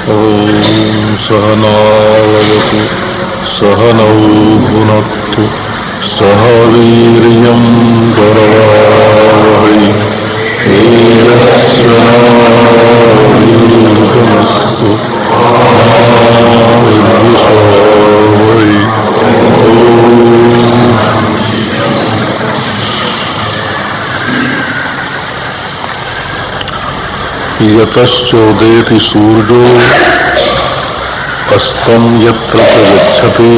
ॐ सहनावतु सहनौ भुनक्तु सह वीर्यं करवावहै तेजस्विनावधीतमस्तु मा विद्विषावहै। यतश्चोदेति सूर्यो अस्तं यत्र च गच्छति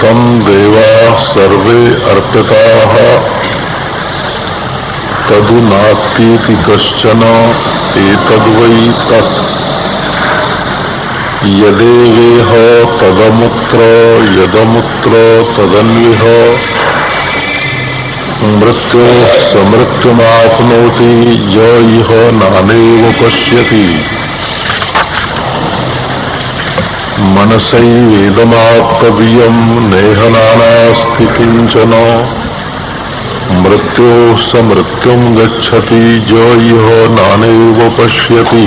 तं देवाः सर्वे अर्पिताः तदु नास्तीति कश्चन एतद्वै तत् यदेवेह तदमुत्र यदमुत्र तदन्विह मृत्यो समृत्युमाप्नोति य इह नानेव पश्यति मनसैवेदमाप्तव्यं नेह नानास्ति किंचन मृत्यो समृत्युं गच्छति य इह नानेव पश्यति।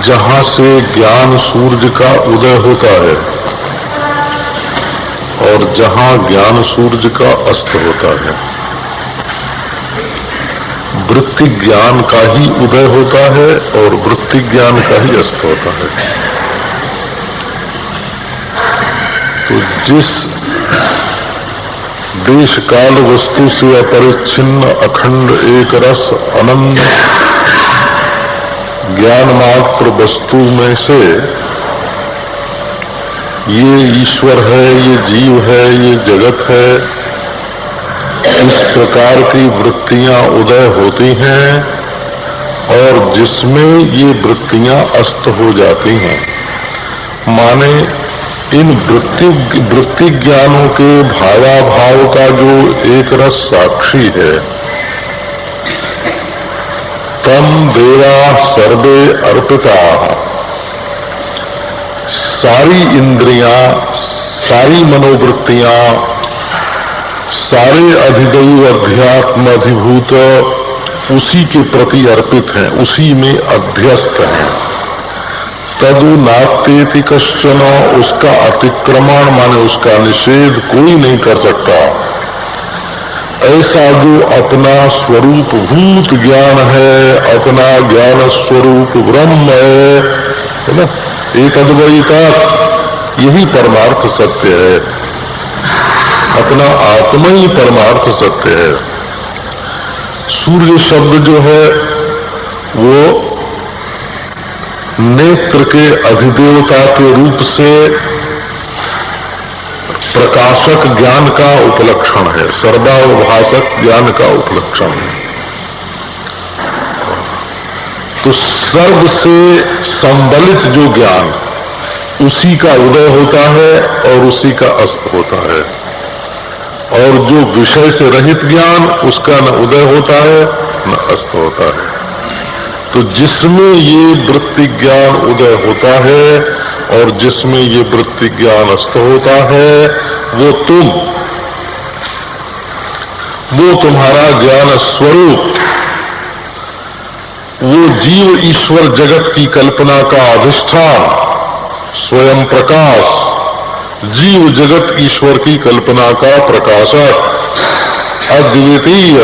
जहां से ज्ञान सूर्य का उदय होता है और जहां ज्ञान सूर्य का अस्त होता है, वृत्ति ज्ञान का ही उदय होता है और वृत्ति ज्ञान का ही अस्त होता है। तो जिस देश काल वस्तु से अपरिच्छिन्न अखंड एक रस अनंत ज्ञान मात्र वस्तु में से ये ईश्वर है, ये जीव है, ये जगत है, इस प्रकार की वृत्तियां उदय होती हैं और जिसमें ये वृत्तियां अस्त हो जाती हैं। माने इन वृत्ति ज्ञानों के भावाभाव का जो एक रस साक्षी है, तम देवा सर्वे अर्पिता, सारी इंद्रियां, सारी मनोवृत्तियां, सारे अधिदैव अध्यात्म अधिभूत उसी के प्रति अर्पित हैं, उसी में अध्यस्त हैं। तदु नास्तेति कश्चन, उसका अतिक्रमण माने उसका निषेध कोई नहीं कर सकता। ऐसा जो अपना स्वरूप भूत ज्ञान है, अपना ज्ञान स्वरूप ब्रह्म है ना, एक अद्वैता, यही परमार्थ सत्य है। अपना आत्मा ही परमार्थ सत्य है। सूर्य शब्द जो है वो नेत्र के अधिदेवता के रूप से प्रकाशक ज्ञान का उपलक्षण है, सर्वाभाषक ज्ञान का उपलक्षण है। तो सर्व से संबलित जो ज्ञान, उसी का उदय होता है और उसी का अस्त होता है। और जो विषय से रहित ज्ञान, उसका न उदय होता है न अस्त होता है। तो जिसमें ये वृत्ति ज्ञान उदय होता है और जिसमें ये वृत्ति ज्ञान अस्त होता है, वो तुम्हारा ज्ञान स्वरूप, वो जीव ईश्वर जगत की कल्पना का अधिष्ठान, स्वयं प्रकाश, जीव जगत ईश्वर की कल्पना का प्रकाशक, अद्वितीय,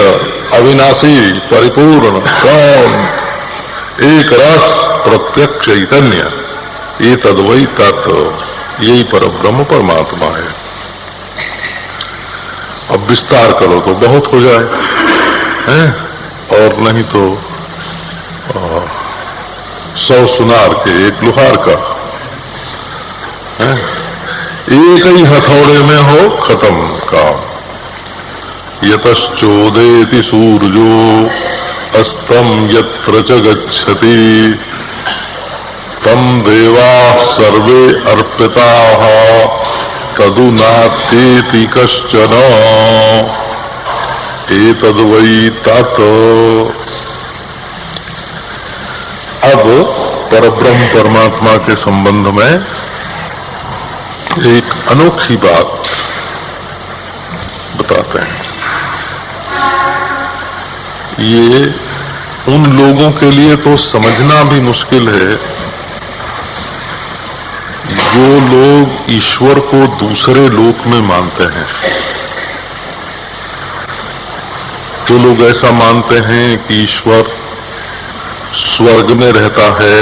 अविनाशी, परिपूर्ण, कौन, एक रस, प्रत्यक्ष चैतन्य, ये तद्वै तत्, यही परब्रह्म परमात्मा है। अब विस्तार करो तो बहुत हो जाए हैं? और नहीं तो 100 सुनार के एक लुहार का है? एक ही हथौड़े में हो खत्म काम। यतश्चोदेति सूर्यो अस्तं यत्र च गच्छति तम देवाः सर्वे अर्पिताः तदु नास्तेति कश्चन एतद्वै तत्। अब परब्रह्म परमात्मा के संबंध में एक अनोखी बात बताते हैं। ये उन लोगों के लिए तो समझना भी मुश्किल है जो लोग ईश्वर को दूसरे लोक में मानते हैं। जो लोग ऐसा मानते हैं कि ईश्वर स्वर्ग में रहता है,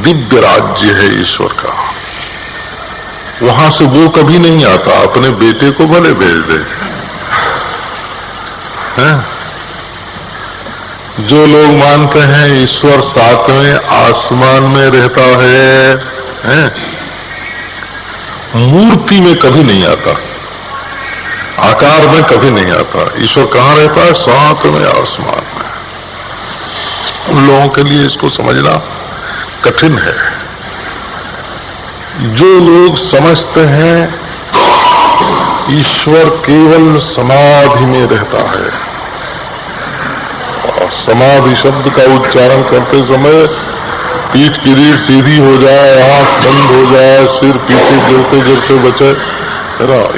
दिव्य राज्य है ईश्वर का, वहां से वो कभी नहीं आता, अपने बेटे को भले भेज दे। हैं? जो लोग मानते हैं ईश्वर सातवें आसमान में रहता है, हैं? मूर्ति में कभी नहीं आता, आकार में कभी नहीं आता। ईश्वर कहाँ रहता है? सातवें आसमान में। उन लोगों के लिए इसको समझना कठिन है। जो लोग समझते हैं ईश्वर केवल समाधि में रहता है, और समाधि शब्द का उच्चारण करते समय पीठ की रीढ़ सीधी हो जाए, आंख बंद हो जाए, सिर पीछे गिरते गिरते बचे,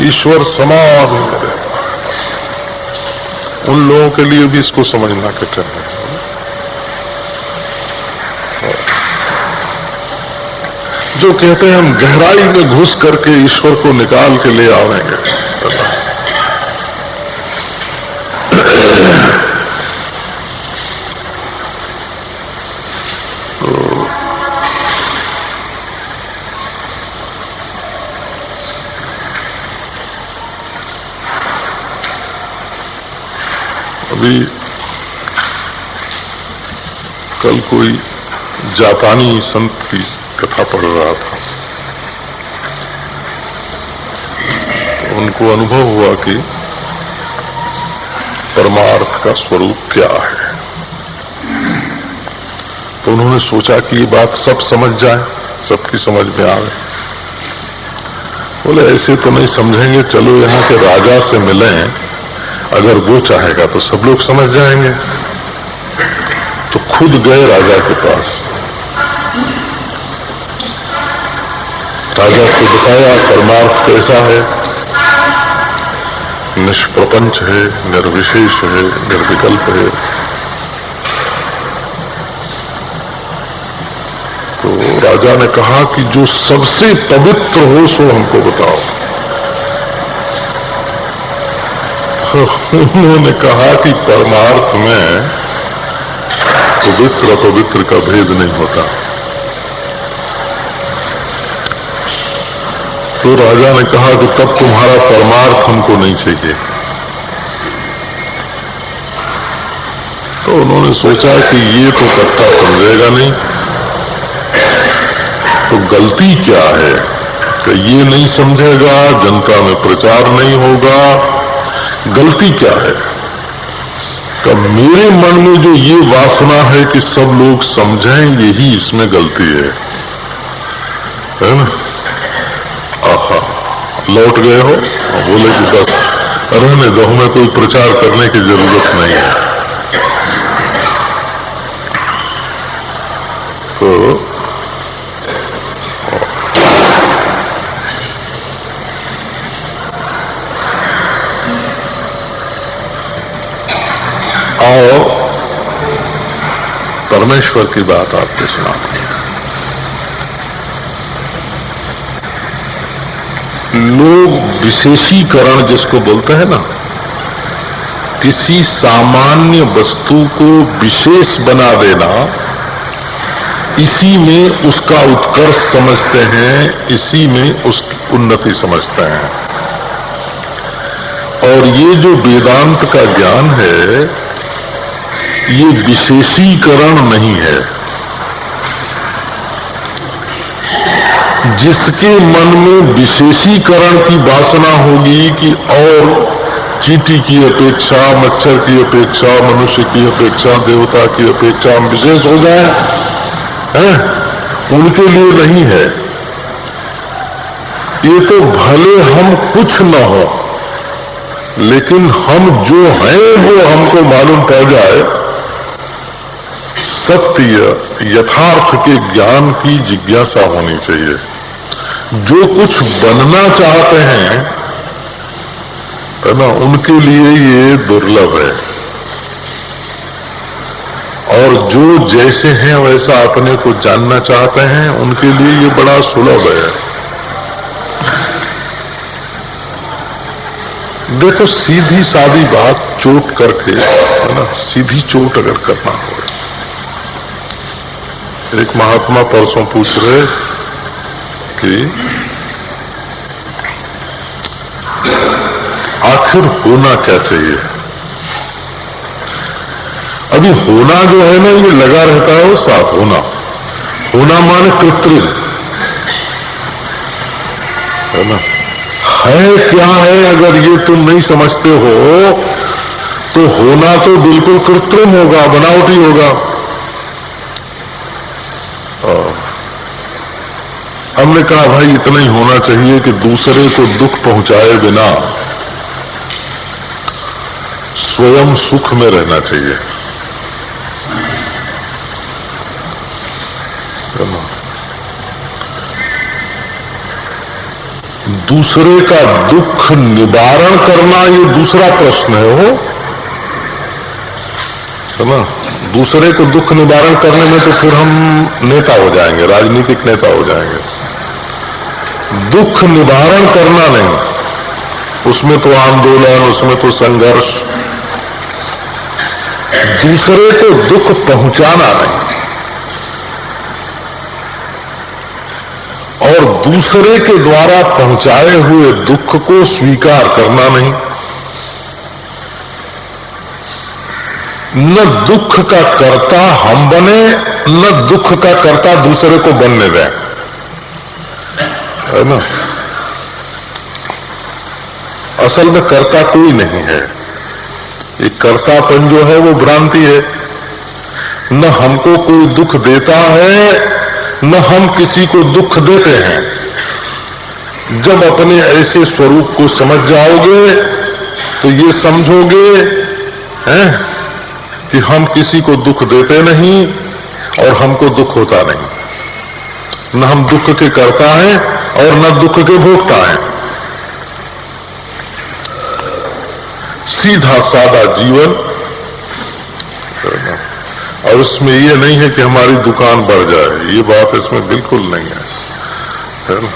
ईश्वर समाधि में रहता है। उन लोगों के लिए भी इसको समझना कठिन है। जो कहते हैं हम गहराई में घुस करके ईश्वर को निकाल के ले आवेंगे, अभी कल कोई जापानी संत की कथा पढ़ रहा था, तो उनको अनुभव हुआ कि परमार्थ का स्वरूप क्या है। तो उन्होंने सोचा कि ये बात सब समझ जाए, सबकी समझ में आवे। बोले ऐसे तो नहीं समझेंगे, चलो यहाँ के राजा से मिलें, अगर वो चाहेगा तो सब लोग समझ जाएंगे। तो खुद गए राजा के पास, राजा को बताया परमार्थ कैसा है, निष्प्रपंच है, निर्विशेष है, निर्विकल्प है। तो राजा ने कहा कि जो सबसे पवित्र हो सो हमको बताओ। उन्होंने कहा कि परमार्थ में पवित्र अपवित्र का भेद नहीं होता। तो राजा ने कहा कि तब तुम्हारा परमार्थ हमको नहीं चाहिए। तो उन्होंने सोचा कि ये तो कथा समझेगा नहीं, तो गलती क्या है कि ये नहीं समझेगा, जनता में प्रचार नहीं होगा, गलती क्या है? कि मेरे मन में जो ये वासना है कि सब लोग समझें, यही इसमें गलती है ना? आहा, लौट गए हो? बोले कि बस रहने दो, हमें कोई प्रचार करने की जरूरत नहीं है। तो आओ परमेश्वर की बात आपको सुनाते हैं। लोग विशेषीकरण जिसको बोलते हैं ना, किसी सामान्य वस्तु को विशेष बना देना, इसी में उसका उत्कर्ष समझते हैं, इसी में उसकी उन्नति समझते हैं। और ये जो वेदांत का ज्ञान है, ये विशेषीकरण नहीं है। जिसके मन में विशेषीकरण की वासना होगी कि और चींटी की अपेक्षा, मच्छर की अपेक्षा, मनुष्य की अपेक्षा, देवता की अपेक्षा हम विशेष हो जाए, हैं? उनके लिए नहीं है। ये तो भले हम कुछ न हो, लेकिन हम जो हैं वो हमको मालूम पड़ जाए, सत्य यथार्थ के ज्ञान की जिज्ञासा होनी चाहिए। जो कुछ बनना चाहते हैं, है ना, उनके लिए ये दुर्लभ है, और जो जैसे हैं वैसा अपने को जानना चाहते हैं उनके लिए ये बड़ा सुलभ है। देखो, सीधी सादी बात चोट करके, है ना, सीधी चोट अगर करना हो। एक महात्मा परसों पूछ रहे कि आखिर होना क्या चाहिए। अभी होना जो है ना, ये लगा रहता है वो साथ होना। होना माने कृत्रिम, है ना। है क्या है, अगर ये तुम नहीं समझते हो तो होना तो बिल्कुल कृत्रिम होगा, बनावटी होगा। हमने कहा भाई इतना ही होना चाहिए कि दूसरे को दुख पहुंचाए बिना स्वयं सुख में रहना चाहिए। दूसरे का दुख निवारण करना ये दूसरा प्रश्न है, है ना। दूसरे को दुख निवारण करने में तो फिर हम नेता हो जाएंगे, राजनीतिक नेता हो जाएंगे। दुख निवारण करना नहीं, उसमें तो आंदोलन, उसमें तो संघर्ष। दूसरे को दुख पहुंचाना नहीं, और दूसरे के द्वारा पहुंचाए हुए दुख को स्वीकार करना नहीं। न दुख का कर्ता हम बने, न दुख का कर्ता दूसरे को बनने दें, है ना। असल में कर्ता कोई नहीं है। ये कर्तापन जो है वो भ्रांति है। न हमको कोई दुख देता है, न हम किसी को दुख देते हैं। जब अपने ऐसे स्वरूप को समझ जाओगे तो ये समझोगे हैं कि हम किसी को दुख देते नहीं और हमको दुख होता नहीं। न हम दुख के कर्ता हैं और न दुख के भोगता हैं। सीधा सादा जीवन, और इसमें यह नहीं है कि हमारी दुकान बढ़ जाए, ये बात इसमें बिल्कुल नहीं है ना।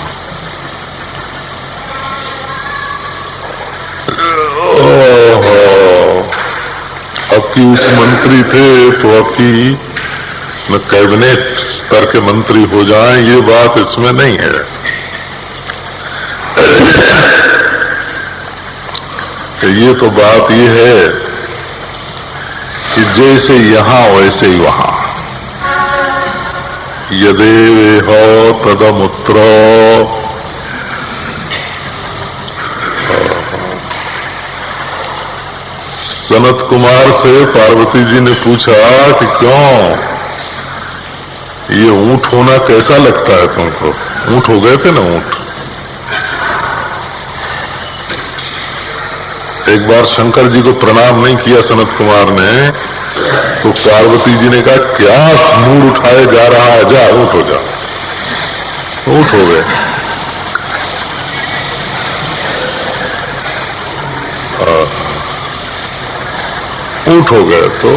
अब की मुख्यमंत्री थे तो अब की न कैबिनेट स्तर के मंत्री हो जाएं, ये बात इसमें नहीं है। ये तो बात ये है कि जैसे यहां वैसे ही वहां। यदेव हो तदमुत्र। सनत कुमार से पार्वती जी ने पूछा कि क्यों ये ऊंट होना कैसा लगता है तुमको। ऊंट हो गए थे ना ऊंट। एक बार शंकर जी को प्रणाम नहीं किया सनत कुमार ने, तो पार्वती जी ने कहा क्या मूड उठाए जा रहा है, जा ऊंट हो जा। ऊंट हो गए। ऊंट हो गए। तो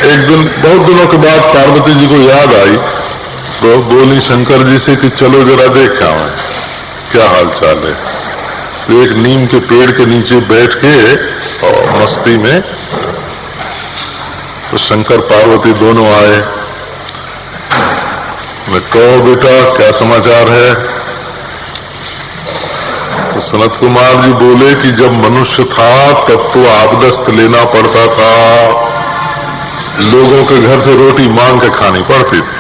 एक दिन, बहुत दिनों के बाद पार्वती जी को याद आई, तो बोली शंकर जी से कि चलो जरा देख आऊं क्या हाल चाल है। तो एक नीम के पेड़ के नीचे बैठ के और मस्ती में, तो शंकर पार्वती दोनों आए। मैं कहो बेटा क्या समाचार है। तो सनत कुमार जी बोले कि जब मनुष्य था तब तो आबदस्त लेना पड़ता था, लोगों के घर से रोटी मांग के खानी पड़ती थी।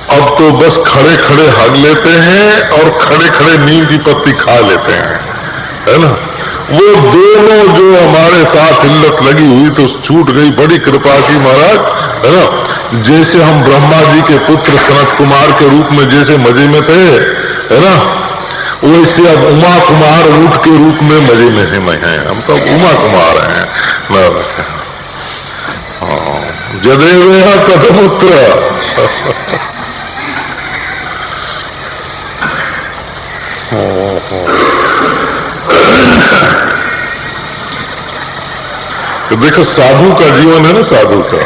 अब तो बस खड़े खड़े हग लेते हैं और खड़े खड़े नीम की पत्ती खा लेते हैं, है ना। वो दोनों जो हमारे साथ हिल्लत लगी हुई तो छूट गई। बड़ी कृपा की महाराज, है ना। जैसे हम ब्रह्मा जी के पुत्र सनत कुमार के रूप में जैसे मजे में थे, है ना, वैसे अब उमा कुमार ऊंट के रूप में मजे में हैं। हम तो उमा कुमार हैं। यदेवेह तदमुत्र। तो देखो साधु का जीवन है ना, साधु का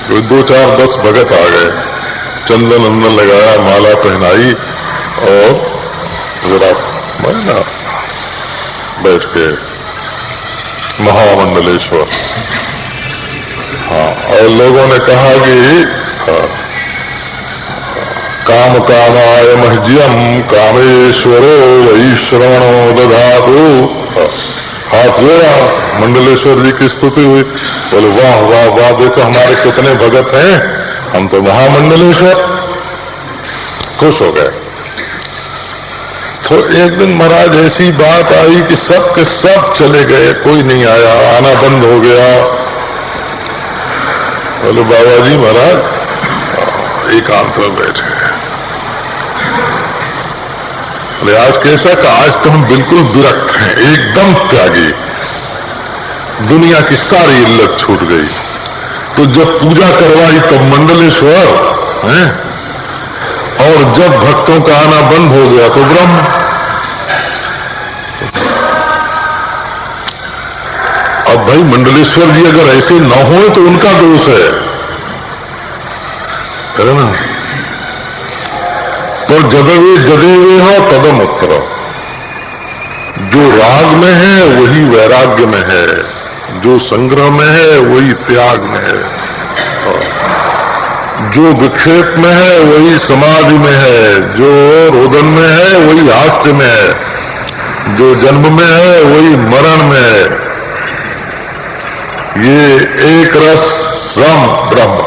कोई 2 4 10 भगत आ गए, चंदन अंदन लगाया, माला पहनाई और जरा ना बैठ के महामंडलेश्वर। हाँ, और लोगों ने कहा कि काम कामाय मह्यम कामेश्वरो वही श्रवणो दधातु। हाथ जोड़ा, मंडलेश्वर जी की स्तुति हुई। बोले वाह वाह वाह, देखो हमारे कितने भगत हैं, हम तो महामंडलेश्वर। खुश हो गए। तो एक दिन महाराज ऐसी बात आई कि सब के सब चले गए, कोई नहीं आया, आना बंद हो गया। बोले बाबा जी महाराज एकांत में बैठे। बोले आज कैसा का, आज तो हम बिल्कुल विरक्त हैं, एकदम त्यागी, दुनिया की सारी इल्लत छूट गई। तो जब पूजा करवाई तब मंडलेश्वर हैं, और जब भक्तों का आना बंद हो गया तो ब्रह्म। अब भाई मंडलेश्वर जी अगर ऐसे न हो तो उनका दोष है ना। तो जदेवे हो तदमुत्र, जो राग में है वही वैराग्य में है, जो संग्रह में है वही त्याग में है, जो विक्षेप में है वही समाधि में है, जो रोदन में है वही हास्य में है, जो जन्म में है वही मरण में है। ये एक रस सम ब्रह्म।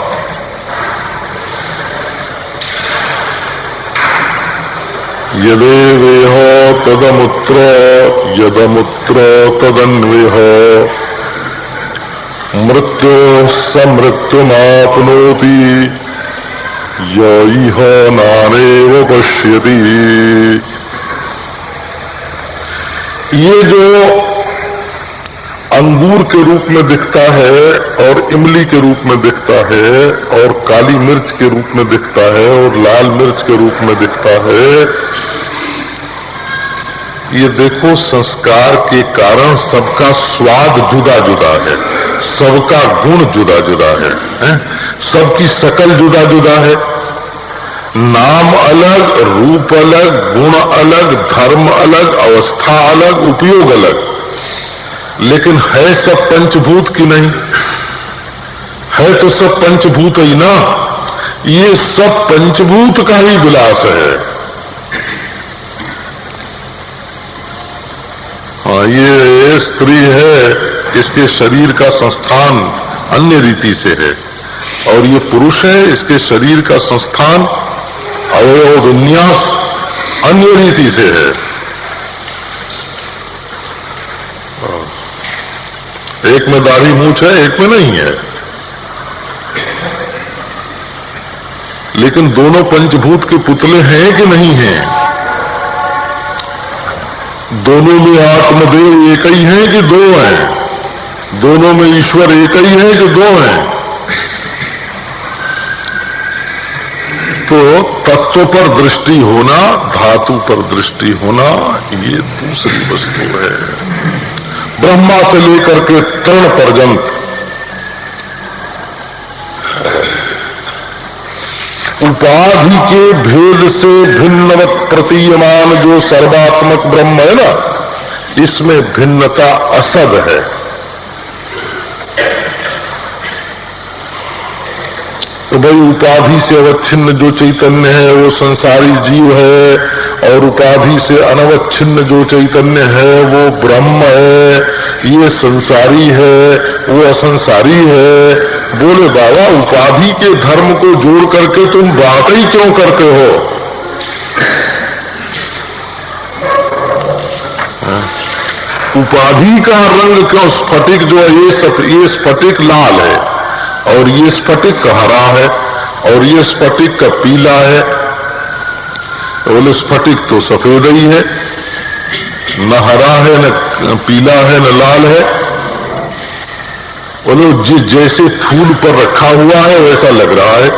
यदेवेह तदमुत्र यदमुत्र तदन्वेह मृत्यो समृत्युमाप्नोति य इह नानेव पश्यति। ये जो अंगूर के रूप में दिखता है और इमली के रूप में दिखता है और काली मिर्च के रूप में दिखता है और लाल मिर्च के रूप में दिखता है, ये देखो संस्कार के कारण सबका स्वाद जुदा जुदा है, सबका गुण जुदा जुदा है? सबकी शकल जुदा जुदा है, नाम अलग, रूप अलग, गुण अलग, धर्म अलग, अवस्था अलग, उपयोग अलग, लेकिन है सब पंचभूत की नहीं? है तो सब पंचभूत ही ना। ये सब पंचभूत का ही विलास है। हाँ, ये स्त्री है, इसके शरीर का संस्थान अन्य रीति से है, और ये पुरुष है, इसके शरीर का संस्थान अवयव विन्यास अन्य रीति से है। एक में दाढ़ी मूछ है, एक में नहीं है, लेकिन दोनों पंचभूत के पुतले हैं कि नहीं हैं? दोनों में आत्मदेव एक ही है कि दो हैं? दोनों में ईश्वर एक ही है कि दो हैं? तो तत्व पर दृष्टि होना, धातु पर दृष्टि होना, ये दूसरी वस्तु है। ब्रह्मा से लेकर के तृण पर्यंत उपाधि के भेद से भिन्नवत प्रतीयमान जो सर्वात्मक ब्रह्म है ना, इसमें भिन्नता असद है। तो भाई उपाधि से अवच्छिन्न जो चैतन्य है वो संसारी जीव है, और उपाधि से अनवच्छिन्न जो चैतन्य है वो ब्रह्म है। ये संसारी है, वो असंसारी है। बोले बाबा, उपाधि के धर्म को जोड़ करके तुम बात ही क्यों करते हो? उपाधि का रंग क्यों? स्फटिक जो है ये स्फटिक लाल है, और ये स्फटिक का हरा है, और ये स्फटिक का पीला है। बोले स्फटिक तो सफेद ही है, न हरा है, न पीला है, न लाल है। बोले जैसे फूल पर रखा हुआ है वैसा लग रहा है।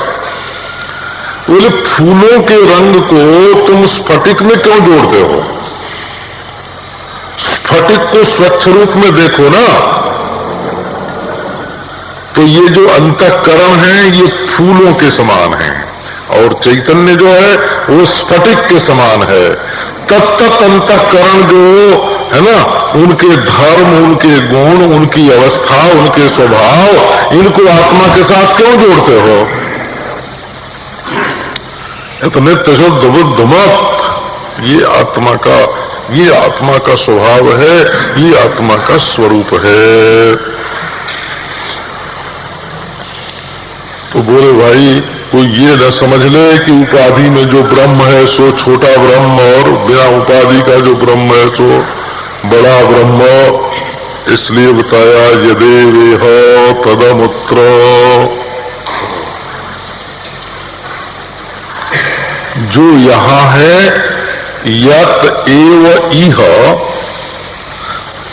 बोले फूलों के रंग को तुम स्फटिक में क्यों जोड़ते हो? स्फटिक को स्वच्छ रूप में देखो ना। तो ये जो अंतःकरण है ये फूलों के समान है और चैतन्य जो है वो स्फटिक के समान है। तब तक अंतःकरण जो है ना, उनके धर्म, उनके गुण, उनकी अवस्था, उनके स्वभाव, इनको आत्मा के साथ क्यों जोड़ते हो? इतने तशुद्ध बुद्ध मत। ये आत्मा का स्वभाव है, ये आत्मा का स्वरूप है। तो बोले भाई कोई ये न समझ ले कि उपाधि में जो ब्रह्म है सो छोटा ब्रह्म और बिना उपाधि का जो ब्रह्म है सो बड़ा ब्रह्म। इसलिए बताया यदेवेह तदमुत्र। जो यहां है यत एव इह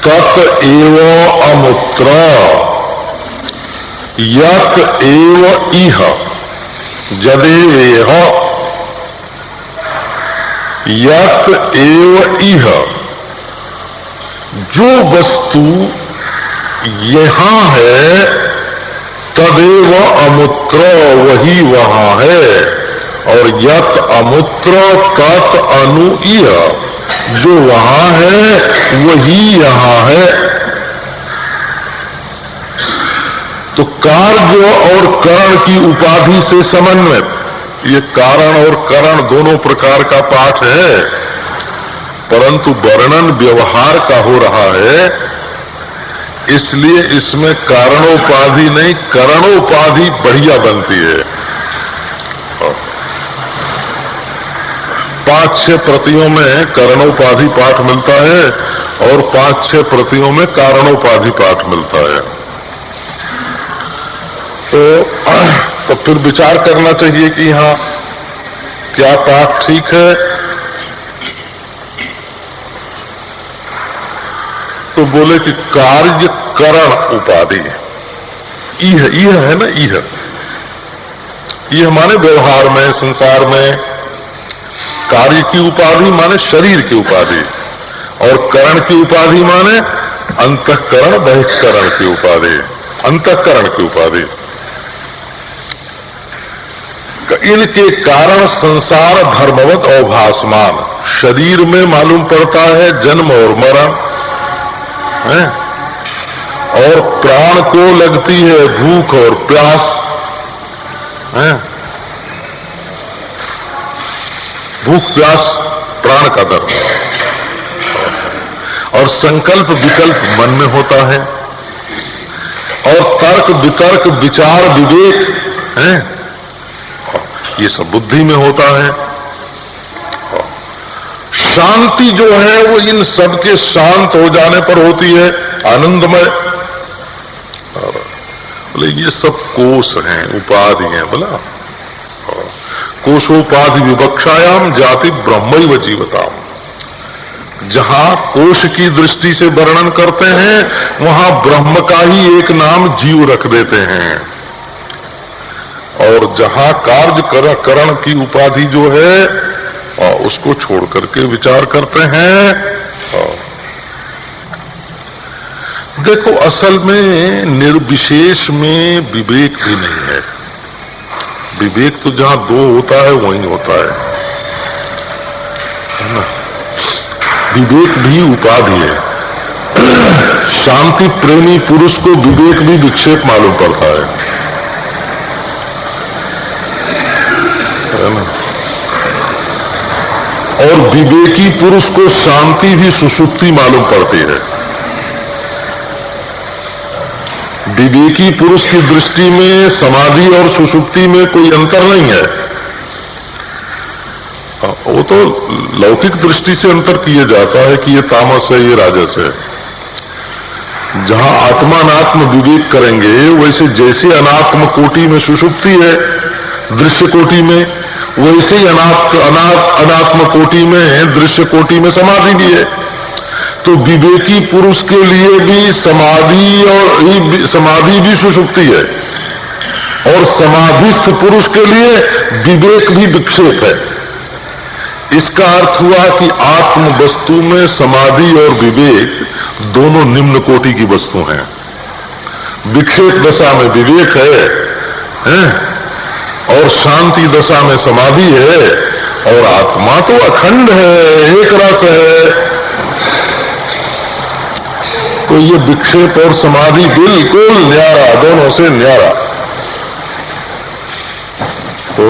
तत एव अमुत्र। यत एव इह यदेवेह यत एव इह, जो वस्तु यहां है तदेव अमुत्र, वही वहां है। और यत अमुत्र तत् अनु इह, जो वहां है वही यहां है। तो कार्य और करण की उपाधि से समन्वित, ये कारण और करण दोनों प्रकार का पाठ है, परंतु वर्णन व्यवहार का हो रहा है, इसलिए इसमें कारणोपाधि नहीं करणोपाधि बढ़िया बनती है। 5-6 प्रतियों में करणोपाधि पाठ मिलता है और 5-6 प्रतियों में कारणोपाधि पाठ मिलता है। तो फिर विचार करना चाहिए कि हाँ क्या पाठ ठीक है। तो बोले कि कार्य करण उपाधि इह है ना, इह माने व्यवहार में, संसार में। कार्य की उपाधि माने शरीर की उपाधि और करण की उपाधि माने अंतःकरण बहिष्करण की उपाधि, अंतःकरण की उपाधि। इनके कारण संसार धर्मवत अवभासमान, शरीर में मालूम पड़ता है जन्म और मरण है, और प्राण को लगती है भूख और प्यास है। भूख प्यास प्राण का धर्म, और संकल्प विकल्प मन में होता है, और तर्क वितर्क विचार विवेक है, ये सब बुद्धि में होता है। शांति जो है वो इन सब के शांत हो जाने पर होती है, आनंदमय। बोले ये सब कोष हैं, उपाधि हैं। बोला कोशोपाधि विवक्षायाम जाति ब्रह्मैव जीवताम। जहां कोश की दृष्टि से वर्णन करते हैं वहां ब्रह्म का ही एक नाम जीव रख देते हैं, और जहां कार्य करण की उपाधि जो है उसको छोड़ करके विचार करते हैं। देखो असल में निर्विशेष में विवेक भी नहीं है। विवेक तो जहां दो होता है वहीं होता है ना। विवेक भी उपाधि है। शांति प्रेमी पुरुष को विवेक भी विक्षेप मालूम पड़ता है ना। और विवेकी पुरुष को शांति भी सुषुप्ति मालूम पड़ती है। विवेकी पुरुष की दृष्टि में समाधि और सुषुप्ति में कोई अंतर नहीं है। वो तो लौकिक दृष्टि से अंतर किया जाता है कि ये तामस है, ये राजस है। जहां आत्मानात्म विवेक करेंगे वैसे जैसे अनात्म कोटि में सुषुप्ति है दृश्य कोटि में, वैसे ही अनात्म कोटि में दृश्य कोटि में समाधि भी है। तो विवेकी पुरुष के लिए भी समाधि भी सुषुप्ति है, और समाधिस्थ पुरुष के लिए विवेक भी विक्षेप है। इसका अर्थ हुआ कि आत्म वस्तु में समाधि और विवेक दोनों निम्न कोटि की वस्तु हैं। विक्षेप दशा में विवेक है और शांति दशा में समाधि है, और आत्मा तो अखंड है, एक रस है। तो ये विक्षेप और समाधि बिल्कुल न्यारा, दोनों से न्यारा। तो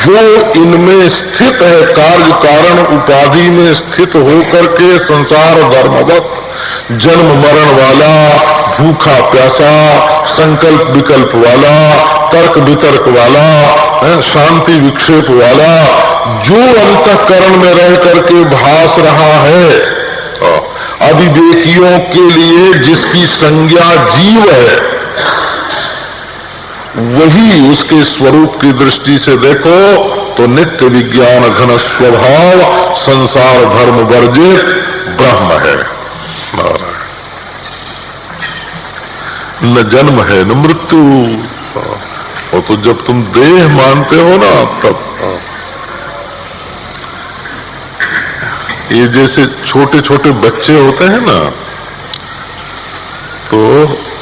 जो इनमें स्थित है, कार्य कारण उपाधि में स्थित होकर के संसार धर्मवत जन्म मरण वाला, भूखा प्यासा, संकल्प विकल्प वाला, तर्क वितर्क वाला, शांति विक्षेप वाला, जो अंतःकरण में रह करके भास रहा है, अविवेकियों के लिए जिसकी संज्ञा जीव है, वही उसके स्वरूप की दृष्टि से देखो तो नित्य विज्ञान घन स्वभाव संसार धर्म वर्जित ब्रह्म है। न जन्म है न मृत्यु। और तो जब तुम देह मानते हो ना, तब ये जैसे छोटे छोटे बच्चे होते हैं ना, तो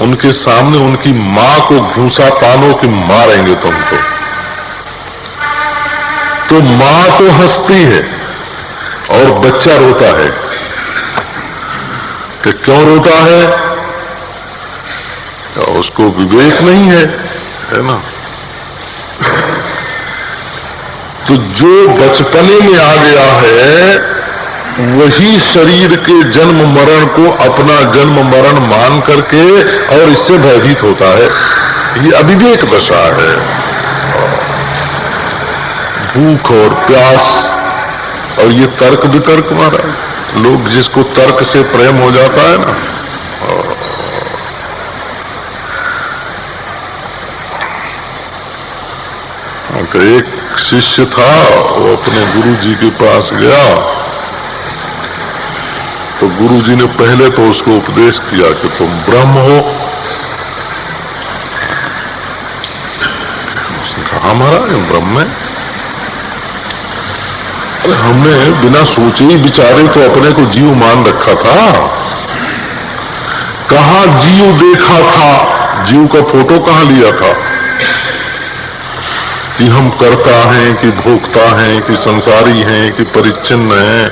उनके सामने उनकी मां को घूंसा तानो कि मारेंगे तुमको, तो मां तो हंसती है और बच्चा रोता है। कि क्यों रोता है? उसको विवेक नहीं है ना। तो जो बचपने में आ गया है वही शरीर के जन्म मरण को अपना जन्म मरण मान करके और इससे भयभीत होता है। ये अविवेक दशा है। भूख और प्यास और ये तर्क वितर्क मारा, लोग जिसको तर्क से प्रेम हो जाता है ना, एक शिष्य था, वो अपने गुरु जी के पास गया, तो गुरु जी ने पहले तो उसको उपदेश किया कि तुम ब्रह्म हो। उसने कहा महाराज ब्रह्म है? अरे हमने बिना सोचे ही विचारे तो अपने को जीव मान रखा था। कहाँ जीव देखा था? जीव का फोटो कहाँ लिया था कि हम करता हैं कि भोगता हैं कि संसारी हैं कि परिच्छिन्न हैं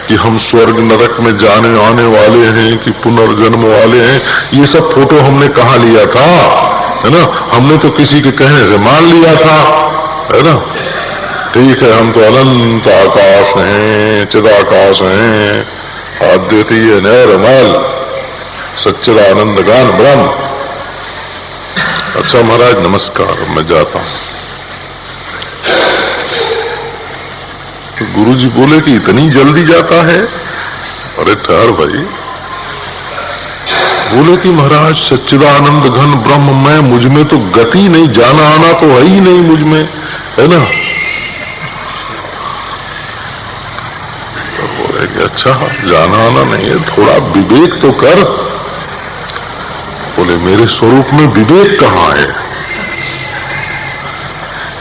कि हम स्वर्ग नरक में जाने आने वाले हैं कि पुनर्जन्म वाले हैं। ये सब फोटो हमने कहाँ लिया था, है ना? हमने तो किसी के कहने से मान लिया था, है ना? ठीक है, हम तो अनंत आकाश हैं, चिदाकाश हैं, अद्वितीय निर्मल सच्चिदानंद ज्ञान ब्रह्म। अच्छा महाराज नमस्कार, मैं जाता हूं। तो गुरु जी बोले कि इतनी जल्दी जाता है? अरे ठहर भाई। बोले कि महाराज सच्चिदानंद घन ब्रह्म मैं, मुझ में तो गति नहीं, जाना आना तो है ही नहीं मुझ में, है ना? तो बोले कि अच्छा जाना आना नहीं है, थोड़ा विवेक तो कर। बोले मेरे स्वरूप में विवेक कहाँ है?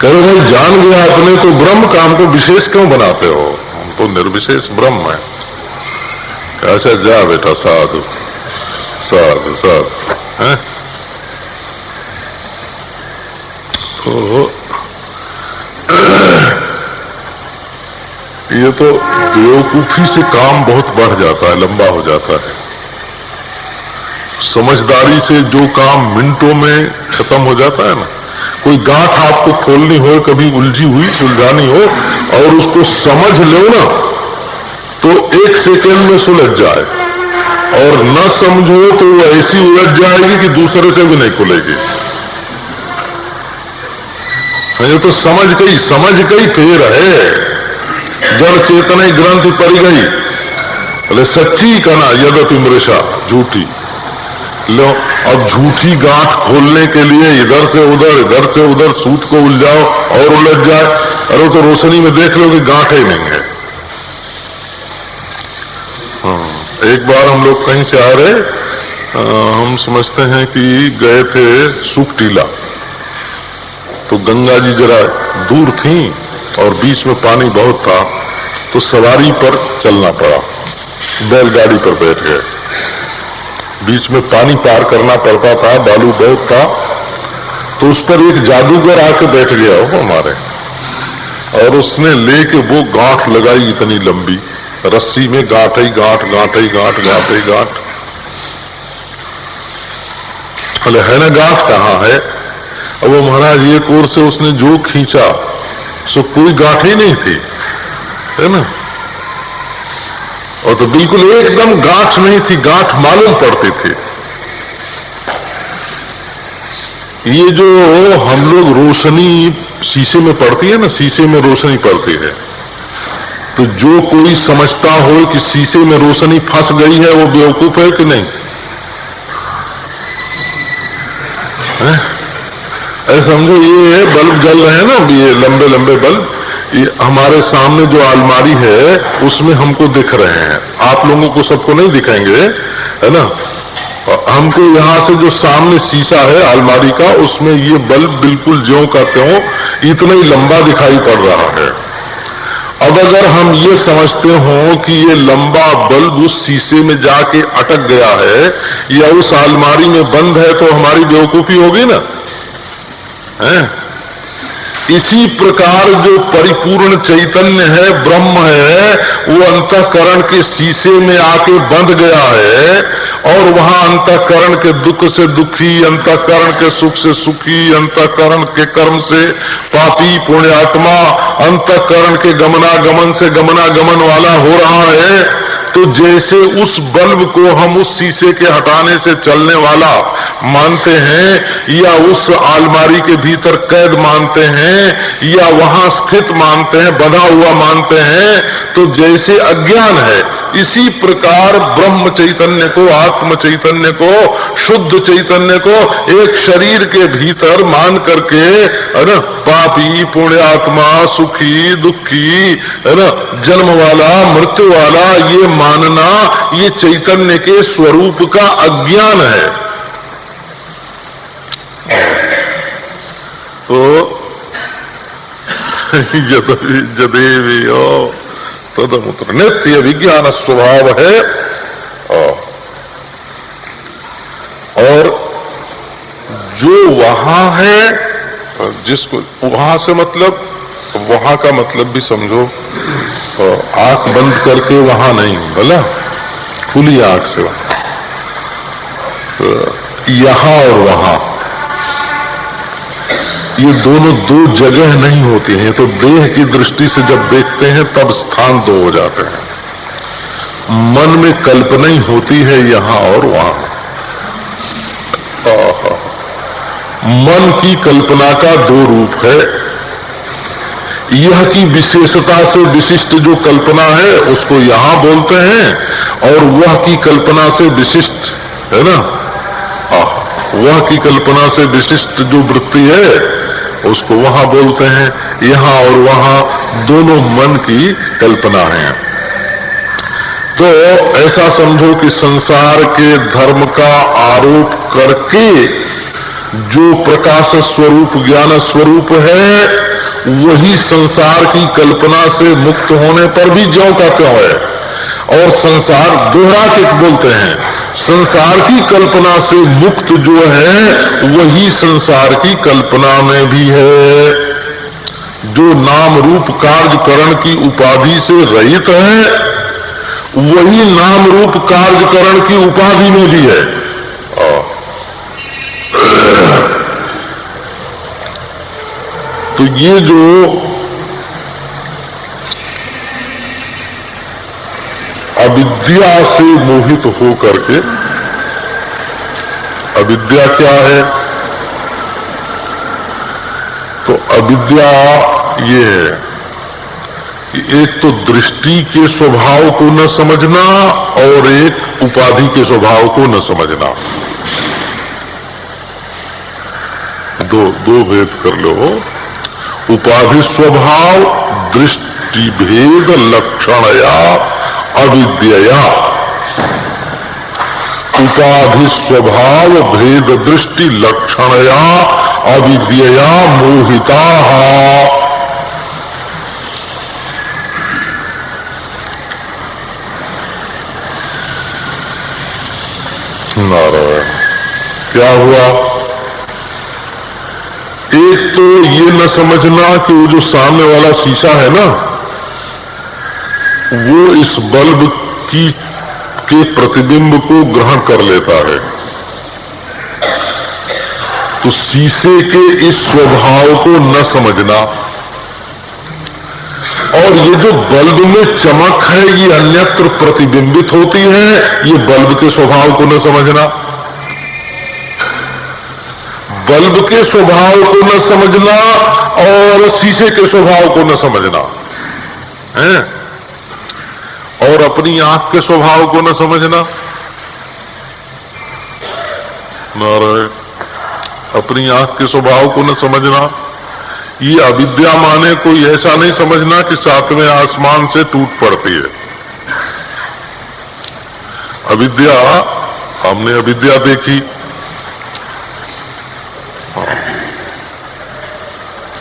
कह भाई जान गया अपने को ब्रह्म, काम को विशेष क्यों बनाते हो? हम तो निर्विशेष ब्रह्म है। अच्छा जा बेटा, साधु साधु साधु है। तो ये तो बेवकूफी से काम बहुत बढ़ जाता है, लंबा हो जाता है। समझदारी से जो काम मिनटों में खत्म हो जाता है ना, कोई गांठ आपको खोलनी हो, कभी उलझी हुई सुलझानी हो और उसको समझ लो ना, तो 1 सेकेंड में सुलझ जाए, और न समझो तो वो ऐसी उलझ जाएगी कि दूसरे से भी नहीं खुलेगी। ये तो समझ गई फिर है। जड़ चेतना ग्रंथि पड़ गई, बोले सच्ची कहना यद्यपि मृषा, झूठी। लो अब झूठी गांठ खोलने के लिए इधर से उधर सूत को उलझाओ और उलझ जाए। अरे तो रोशनी में देख लो कि गांठ ही नहीं है। हाँ एक बार हम लोग कहीं से आ रहे, हम समझते हैं कि गए थे सुख टीला, तो गंगा जी जरा दूर थी और बीच में पानी बहुत था, तो सवारी पर चलना पड़ा, बैलगाड़ी पर बैठ गए। बीच में पानी पार करना पड़ता था, बालू बहुत था, तो उस पर एक जादूगर आके बैठ गया हो हमारे, और उसने लेके वो गांठ लगाई इतनी लंबी, रस्सी में गांठ ही गांठ, गांठ ही गांठ, गांठ ही गांठ। अरे है ना, गांठ कहाँ है? अब वो महाराज एक ओर से उसने जो खींचा सो कोई गांठ ही नहीं थी, है ना, और तो बिल्कुल एकदम गांठ नहीं थी, गांठ मालूम पड़ती थी। ये जो हम लोग रोशनी शीशे में पड़ती है ना, शीशे में रोशनी पड़ती है, तो जो कोई समझता हो कि शीशे में रोशनी फंस गई है वो बेवकूफ है कि नहीं? ऐसा समझो, ये बल्ब जल रहे हैं ना, ये लंबे लंबे बल्ब, ये हमारे सामने जो अलमारी है उसमें हमको दिख रहे हैं, आप लोगों को सबको नहीं दिखेंगे, है ना। हमको यहाँ से जो सामने शीशा है अलमारी का, उसमें ये बल्ब बिल्कुल ज्यों का त्यों इतना ही लंबा दिखाई पड़ रहा है। अब अगर हम ये समझते हो कि ये लंबा बल्ब उस शीशे में जाके अटक गया है या उस अलमारी में बंद है, तो हमारी बेवकूफी होगी ना, है? इसी प्रकार जो परिपूर्ण चैतन्य है, ब्रह्म है, वो अंतःकरण के शीशे में आके बंध गया है, और वहां अंतःकरण के दुख से दुखी, अंतःकरण के सुख से सुखी, अंतःकरण के कर्म से पापी पुण्यात्मा, अंतःकरण के गमनागमन से गमनागमन वाला हो रहा है। तो जैसे उस बल्ब को हम उस शीशे के हटाने से चलने वाला मानते हैं, या उस अलमारी के भीतर कैद मानते हैं, या वहां स्थित मानते हैं, बंधा हुआ मानते हैं, तो जैसे अज्ञान है, इसी प्रकार ब्रह्म चैतन्य को, आत्म चैतन्य को, शुद्ध चैतन्य को एक शरीर के भीतर मान करके, है ना, पापी पुण्यात्मा, सुखी दुखी, है ना, जन्म वाला मृत्यु वाला, ये मानना ये चैतन्य के स्वरूप का अज्ञान है। तो जदेवियो तदमुत्र नित्य विज्ञान स्वभाव है। और जो वहां है, जिसको वहां से मतलब, वहां का मतलब भी समझो, आंख बंद करके वहां नहीं, बोला खुली आंख से वहां, यहां और वहां, ये दोनों दो जगह नहीं होती हैं। तो देह की दृष्टि से जब देखते हैं तब स्थान दो हो जाते हैं। मन में कल्पना ही होती है यहां और वहां। मन की कल्पना का दो रूप है। यह की विशेषता से विशिष्ट जो कल्पना है उसको यहां बोलते हैं, और वह की कल्पना से विशिष्ट, है ना, वह की कल्पना से विशिष्ट जो वृत्ति है उसको वहां बोलते हैं। यहां और वहां दोनों मन की कल्पना है। तो ऐसा समझो कि संसार के धर्म का आरोप करके जो प्रकाश स्वरूप ज्ञान स्वरूप है, वही संसार की कल्पना से मुक्त होने पर भी ज्यों का त्यों है। और संसार दोहरा के बोलते हैं, संसार की कल्पना से मुक्त जो है वही संसार की कल्पना में भी है। जो नाम रूप कार्यकरण की उपाधि से रहित है, वही नाम रूप कार्यकरण की उपाधि में भी है। तो ये जो अविद्या से मोहित हो करके, अविद्या क्या है? तो अविद्या ये है कि एक तो दृष्टि के स्वभाव को न समझना और एक उपाधि के स्वभाव को न समझना। दो भेद कर लो। उपाधि स्वभाव दृष्टि भेद लक्षणया अविद्यया उपाधि स्वभाव भेद दृष्टि लक्षणया अविद्यया मोहिता। नारायण, क्या हुआ? एक तो ये न समझना कि वो जो सामने वाला शीशा है ना, वो इस बल्ब के प्रतिबिंब को ग्रहण कर लेता है। तो शीशे के इस स्वभाव को न समझना, और ये जो बल्ब में चमक है ये अन्यत्र प्रतिबिंबित होती है, ये बल्ब के स्वभाव को न समझना। बल्ब के स्वभाव को न समझना और शीशे के स्वभाव को न समझना है, और अपनी आंख के स्वभाव को न समझना। नारायण, अपनी आंख के स्वभाव को न समझना, ये अविद्या माने कोई ऐसा नहीं समझना कि सातवें आसमान से टूट पड़ती है। अविद्या, हमने अविद्या देखी।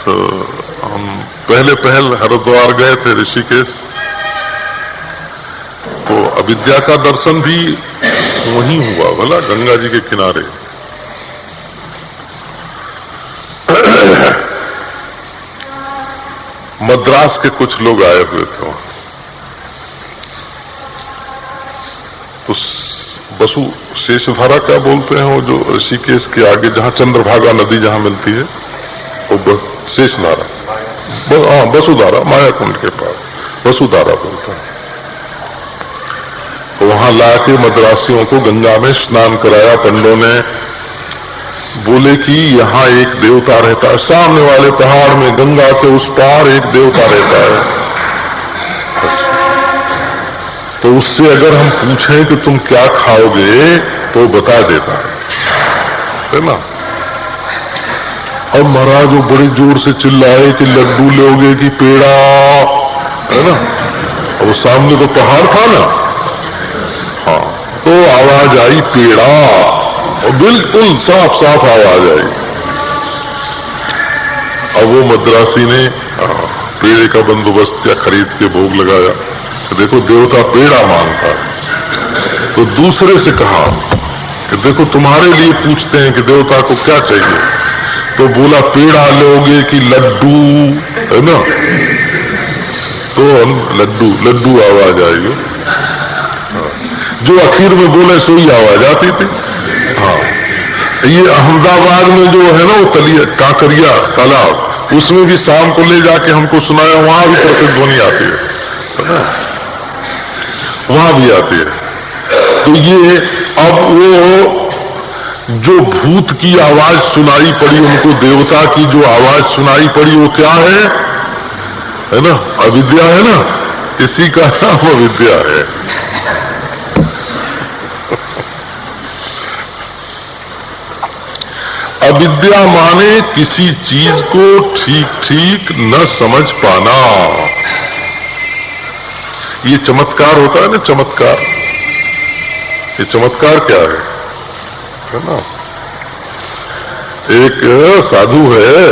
तो हम पहल हरिद्वार गए थे, ऋषिकेश, तो अविद्या का दर्शन भी वहीं हुआ, भला गंगा जी के किनारे। मद्रास के कुछ लोग आए हुए थे वहां, तो बसु शेषधारा क्या बोलते हैं वो जो ऋषिकेश के आगे जहां चंद्रभागा नदी जहां मिलती है, वो शेषधारा, हाँ वसुधारा, माया कुंड के पास वसुधारा बोलते हैं। तो वहां लाके मद्रासियों को गंगा में स्नान कराया पंडों ने। बोले कि यहां एक देवता रहता है, सामने वाले पहाड़ में गंगा के उस पार एक देवता रहता है। तो उससे अगर हम पूछें कि तुम क्या खाओगे तो बता देता है ना। अब महाराज वो बड़े जोर से चिल्लाए कि लड्डू लोगे कि पेड़ा, है ना। अब वो सामने तो पहाड़ था ना, हाँ, तो आवाज आई पेड़ा, और बिल्कुल साफ साफ आवाज आई। अब वो मद्रासी ने पेड़े का बंदोबस्त किया, खरीद के भोग लगाया। देखो देवता पेड़ा मांगता है। तो दूसरे से कहा कि देखो तुम्हारे लिए पूछते हैं कि देवता को क्या चाहिए। तो बोला पेड़ा लोगे कि लड्डू, है ना। तो लड्डू आवाज आई, जो आखिर में बोले सोई आवाज आती थी। हाँ, ये अहमदाबाद में जो है ना वो काकरिया तालाब, उसमें भी शाम को ले जाके हमको सुनाया, वहां भी प्रतिध्वनि आती है ना, वहां भी आती है। तो ये अब वो जो भूत की आवाज सुनाई पड़ी, उनको देवता की जो आवाज सुनाई पड़ी वो क्या है ना, अविद्या है ना, इसी का नाम अविद्या है। अविद्या माने किसी चीज को ठीक ठीक न समझ पाना। ये चमत्कार होता है ना, चमत्कार। ये चमत्कार क्या है ना। एक साधु है,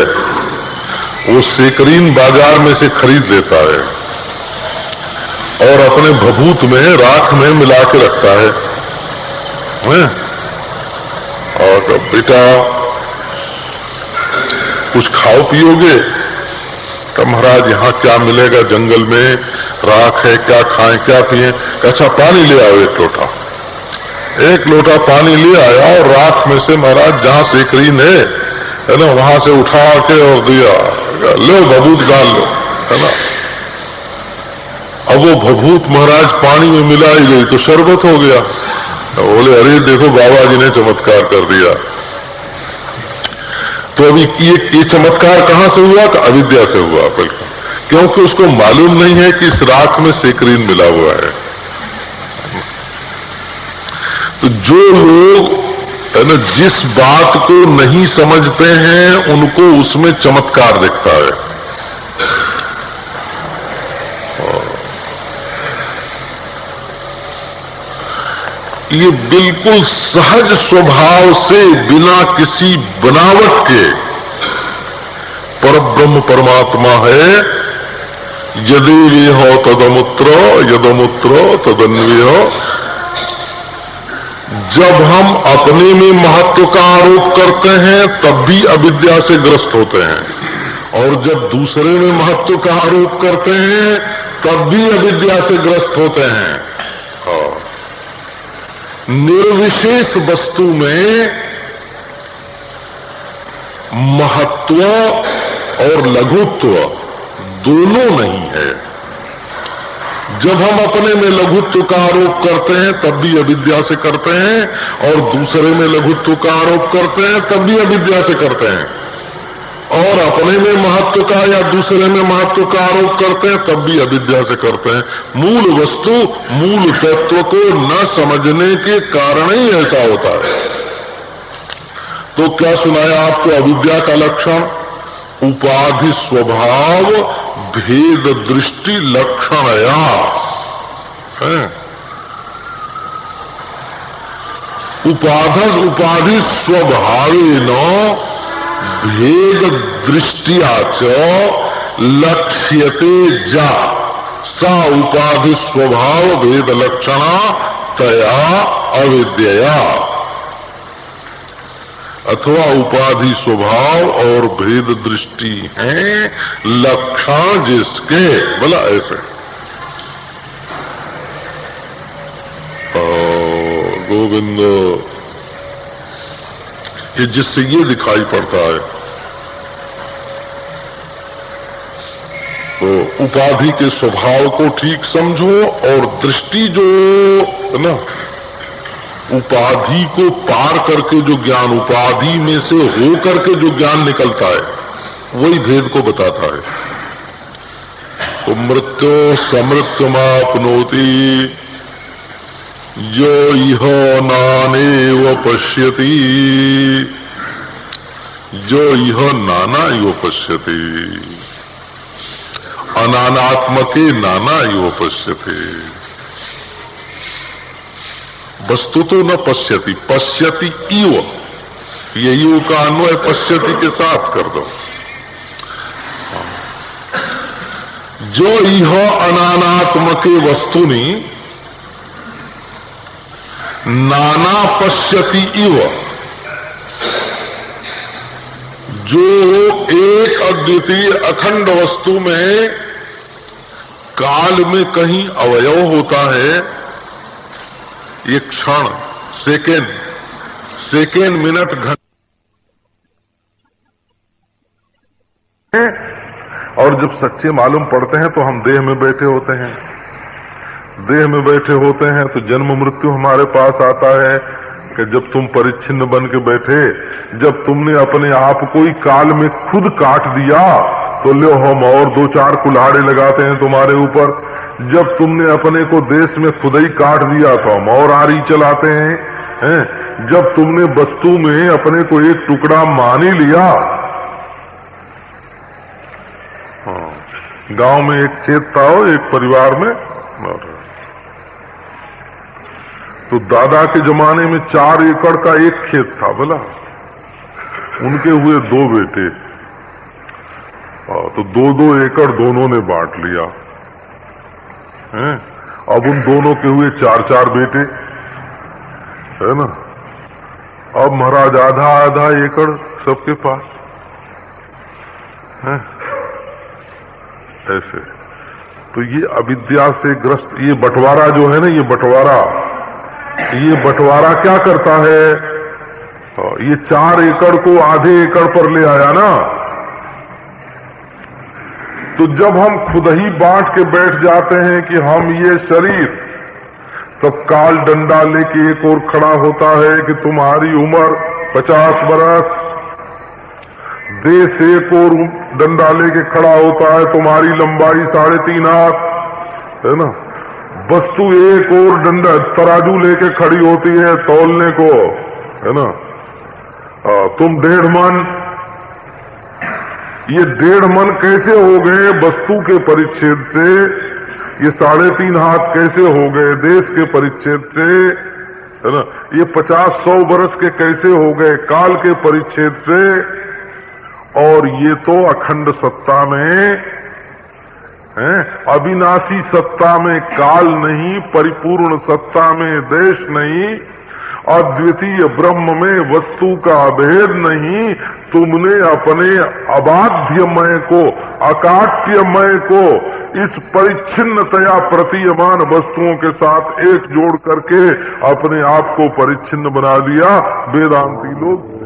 वो सेकरीन बाजार में से खरीद लेता है और अपने भभूत में राख में मिला के रखता है। और बेटा कुछ खाओ पियोगे? तो महाराज यहाँ क्या मिलेगा, जंगल में राख है, क्या खाएं क्या पिए? अच्छा पानी ले आओ एक लोटा। एक लोटा पानी ले आया और राख में से महाराज जहां सेकरीन है ना, वहां से उठा के और दिया, लो भभूत डाल लो, है ना। अब वो भभूत महाराज पानी में मिलाई गई तो शरबत हो गया। बोले अरे देखो बाबा जी ने चमत्कार कर दिया। तो अभी ये चमत्कार कहां से हुआ? तो अविद्या से हुआ, बिल्कुल, क्योंकि उसको मालूम नहीं है कि इस राख में सेकरीन मिला हुआ है। तो जो लोग है ना जिस बात को नहीं समझते हैं, उनको उसमें चमत्कार दिखता है। ये बिल्कुल सहज स्वभाव से बिना किसी बनावट के परब्रह्म परमात्मा है। यदि वे हो तदमुत्र यदमुत्र तदन्वय हो। जब हम अपने में महत्व का आरोप करते हैं तब भी अविद्या से ग्रस्त होते हैं, और जब दूसरे में महत्व का आरोप करते हैं तब भी अविद्या से ग्रस्त होते हैं। निर्विशेष वस्तु में महत्व और लघुत्व दोनों नहीं है। जब हम अपने में लघुत्व का आरोप करते हैं तब भी अविद्या से करते हैं, और दूसरे में लघुत्व का आरोप करते हैं तब भी अविद्या से करते हैं, और अपने में महत्व का या दूसरे में महत्व का आरोप करते हैं तब भी अविद्या से करते हैं। मूल वस्तु मूल तत्व को न समझने के कारण ही ऐसा होता है। तो क्या सुनाया आपको अविद्या का लक्षण? उपाधि स्वभाव भेद दृष्टि लक्षणया है। उपाधि स्वभावेन भेद दृष्टिया च लक्ष्यते जा सा उपाधि स्वभाव भेद लक्षणा तया अविद्यया। अथवा उपाधि स्वभाव और भेद दृष्टि हैं लक्षण जिसके, बोला ऐसे गोविंद, ये जिससे ये दिखाई पड़ता है। तो उपाधि के स्वभाव को ठीक समझो, और दृष्टि जो है ना, उपाधि को पार करके जो ज्ञान, उपाधि में से हो करके जो ज्ञान निकलता है, वही भेद को बताता है। तो मृत्यु समृत्युमाप्नोति यो इह नानेव पश्यति, जो इह नाना इव पश्यति, अनानात्मके नाना इव पश्यति। वस्तु तो न पश्यति, पश्यति इव, ये इव का अन्वय पश्यति के साथ कर दो। जो इह अनानात्मके वस्तुनि नाना पश्यति इव, जो एक अद्वितीय अखंड वस्तु में काल में कहीं अवयव होता है, ये क्षण, सेकेंड मिनट घंटे, और जब सच्चे मालूम पड़ते हैं तो हम देह में बैठे होते हैं। देह में बैठे होते हैं तो जन्म मृत्यु हमारे पास आता है कि जब तुम परिच्छिन्न बन के बैठे, जब तुमने अपने आप को ही काल में खुद काट दिया तो लो हम और दो चार कुल्हाड़े लगाते हैं तुम्हारे ऊपर। जब तुमने अपने को देश में खुद ही काट दिया तो हम और आरी चलाते हैं। जब तुमने वस्तु में अपने को एक टुकड़ा मान ही लिया, गांव में एक खेत था, एक परिवार में, तो दादा के जमाने में 4 एकड़ का एक खेत था, बोला उनके हुए 2 बेटे, तो 2-2 एकड़ दोनों ने बांट लिया है। अब उन दोनों के हुए 4-4 बेटे, है ना। अब महाराज आधा एकड़ सबके पास है। ऐसे तो ये अविद्या से ग्रस्त ये बंटवारा जो है ना, ये बंटवारा क्या करता है, ये 4 एकड़ को आधे एकड़ पर ले आया ना। तो जब हम खुद ही बांट के बैठ जाते हैं कि हम ये शरीर, तब काल डंडा लेके एक और खड़ा होता है कि तुम्हारी उम्र 50 बरस, देश एक और डंडा लेके खड़ा होता है, तुम्हारी लंबाई 3.5 हाथ, है ना। वस्तु एक और डंडा तराजू लेके खड़ी होती है तौलने को, है ना। तुम 1.5 मन, ये 1.5 मन कैसे हो गए वस्तु के परिच्छेद से, ये 3.5 हाथ कैसे हो गए देश के परिच्छेद से, है ना। ये 50-100 वर्ष के कैसे हो गए काल के परिच्छेद से, और ये तो अखंड सत्ता में है, अविनाशी सत्ता में काल नहीं, परिपूर्ण सत्ता में देश नहीं, अद्वितीय ब्रह्म में वस्तु का अभेद नहीं। तुमने अपने अबाध्यमय को, अकाट्यमय को इस परिच्छिन्नतया प्रतीयमान वस्तुओं के साथ एक जोड़ करके अपने आप को परिच्छिन्न बना लिया। वेदांती लोग